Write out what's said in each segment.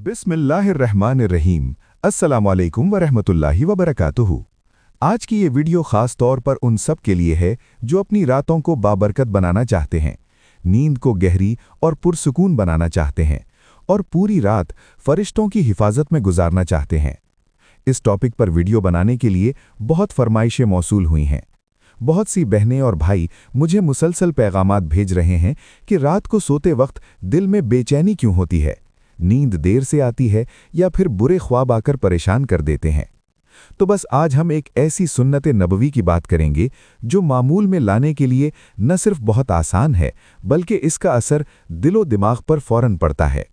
बिस्मिल्लाहिर्रहमानिर्रहीम। अस्सलामुअलैकुम वरहमतुल्लाहि वबरकातुहू। आज की ये वीडियो ख़ास तौर पर उन सब के लिए है जो अपनी रातों को बाबरकत बनाना चाहते हैं, नींद को गहरी और पुरसुकून बनाना चाहते हैं और पूरी रात फरिश्तों की हिफाजत में गुजारना चाहते हैं। इस टॉपिक पर वीडियो बनाने के लिए बहुत फरमाइशें मौसूल हुई हैं। बहुत सी बहनें और भाई मुझे मुसलसल पैगामात भेज रहे हैं कि रात को सोते वक्त दिल में बेचैनी क्यों होती है, नींद देर से आती है या फिर बुरे ख्वाब आकर परेशान कर देते हैं। तो बस आज हम एक ऐसी सुन्नत नबवी की बात करेंगे जो मामूल में लाने के लिए न सिर्फ बहुत आसान है बल्कि इसका असर दिलो दिमाग पर फौरन पड़ता है।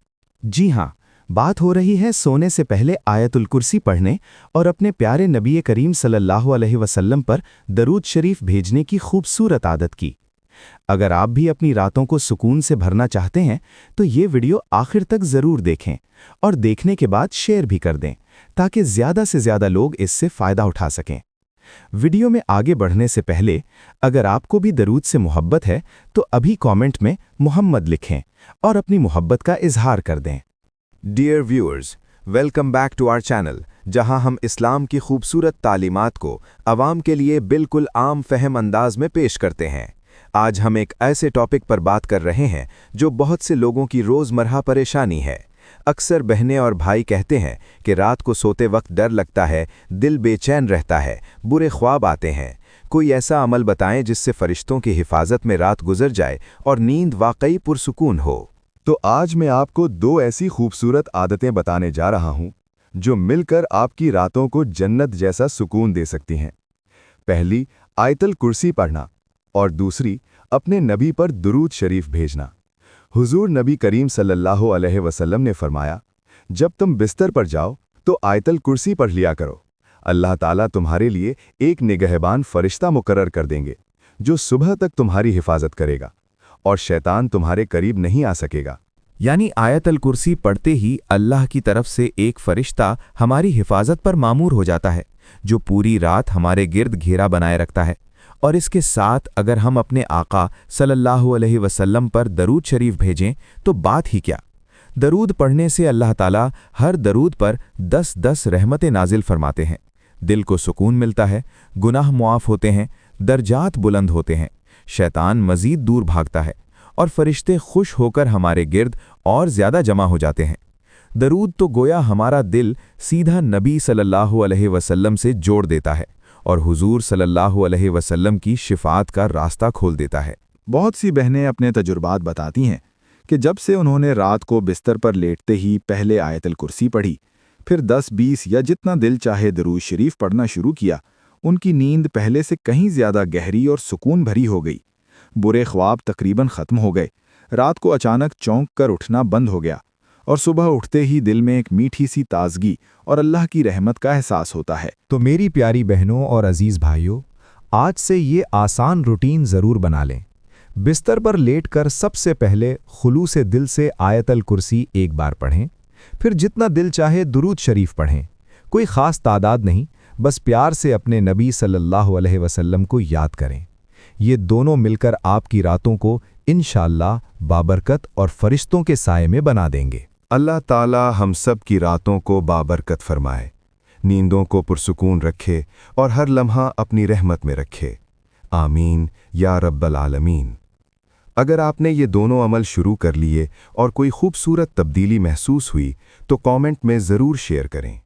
जी हाँ, बात हो रही है सोने से पहले आयतुल कुर्सी पढ़ने और अपने प्यारे नबी करीम सल्लल्लाहु अलैहि वसल्लम पर दरूद शरीफ भेजने की खूबसूरत आदत की। अगर आप भी अपनी रातों को सुकून से भरना चाहते हैं तो ये वीडियो आखिर तक ज़रूर देखें और देखने के बाद शेयर भी कर दें ताकि ज़्यादा से ज़्यादा लोग इससे फ़ायदा उठा सकें। वीडियो में आगे बढ़ने से पहले अगर आपको भी दरूद से मोहब्बत है तो अभी कमेंट में मोहम्मद लिखें और अपनी मोहब्बत का इजहार कर दें। Dear viewers, welcome back to our channel, जहां हम इस्लाम की खूबसूरत तालीमात को आवाम के लिए बिल्कुल आम फहम अंदाज में पेश करते हैं। आज हम एक ऐसे टॉपिक पर बात कर रहे हैं जो बहुत से लोगों की रोज़मर्रा परेशानी है। अक्सर बहनें और भाई कहते हैं कि रात को सोते वक्त डर लगता है, दिल बेचैन रहता है, बुरे ख्वाब आते हैं। कोई ऐसा अमल बताएं जिससे फरिश्तों की हिफाजत में रात गुजर जाए और नींद वाकई पुरसुकून हो। तो आज मैं आपको दो ऐसी खूबसूरत आदतें बताने जा रहा हूं जो मिलकर आपकी रातों को जन्नत जैसा सुकून दे सकती हैं। पहली, आयतुल कुर्सी पढ़ना और दूसरी, अपने नबी पर दुरूद शरीफ भेजना। हुजूर नबी करीम सल्लल्लाहु अलैहि वसल्लम ने फरमाया, जब तुम बिस्तर पर जाओ तो आयतुल कुर्सी पढ़ लिया करो। अल्लाह ताला तुम्हारे लिए एक निगहबान फरिश्ता मुकर्रर कर देंगे जो सुबह तक तुम्हारी हिफाजत करेगा और शैतान तुम्हारे करीब नहीं आ सकेगा। यानी आयतुल कुर्सी पढ़ते ही अल्लाह की तरफ से एक फरिश्ता हमारी हिफाजत पर मामूर हो जाता है जो पूरी रात हमारे गिर्द घेरा बनाए रखता है। और इसके साथ अगर हम अपने आका सल्लल्लाहु अलैहि वसल्लम पर दरूद शरीफ भेजें तो बात ही क्या। दरूद पढ़ने से अल्लाह ताला हर दरूद पर 10-10 रहमतें नाजिल फरमाते हैं। दिल को सुकून मिलता है, गुनाह मुआफ़ होते हैं, दर्जात बुलंद होते हैं, शैतान मज़ीद दूर भागता है और फरिश्ते खुश होकर हमारे गिर्द और ज़्यादा जमा हो जाते हैं। दरूद तो गोया हमारा दिल सीधा नबी सल्लल्लाहु अलैहि वसल्लम से जोड़ देता है और हुजूर सल्लल्लाहु अलैहि वसल्लम की शिफात का रास्ता खोल देता है। बहुत सी बहनें अपने तजुर्बात बताती हैं कि जब से उन्होंने रात को बिस्तर पर लेटते ही पहले आयतुल कुर्सी पढ़ी, फिर 10-20 या जितना दिल चाहे दरूद शरीफ पढ़ना शुरू किया, उनकी नींद पहले से कहीं ज़्यादा गहरी और सुकून भरी हो गई। बुरे ख्वाब तकरीबन ख़त्म हो गए, रात को अचानक चौंक कर उठना बंद हो गया और सुबह उठते ही दिल में एक मीठी सी ताजगी और अल्लाह की रहमत का एहसास होता है। तो मेरी प्यारी बहनों और अजीज़ भाइयों, आज से ये आसान रूटीन ज़रूर बना लें। बिस्तर पर लेटकर सबसे पहले खुलूसे दिल से आयतुल कुर्सी एक बार पढ़ें, फिर जितना दिल चाहे दुरूद शरीफ पढ़ें। कोई ख़ास तादाद नहीं, बस प्यार से अपने नबी सल्लल्लाहु अलैहि वसल्लम को याद करें। ये दोनों मिलकर आपकी रातों को इंशाअल्लाह बाबरकत और फरिश्तों के साये में बना देंगे। अल्लाह ताला हम सब की रातों को बाबरकत फरमाए, नींदों को पुरसुकून रखे और हर लम्हा अपनी रहमत में रखे। आमीन या रब्बल आलमीन। अगर आपने ये दोनों अमल शुरू कर लिए और कोई खूबसूरत तब्दीली महसूस हुई तो कमेंट में ज़रूर शेयर करें।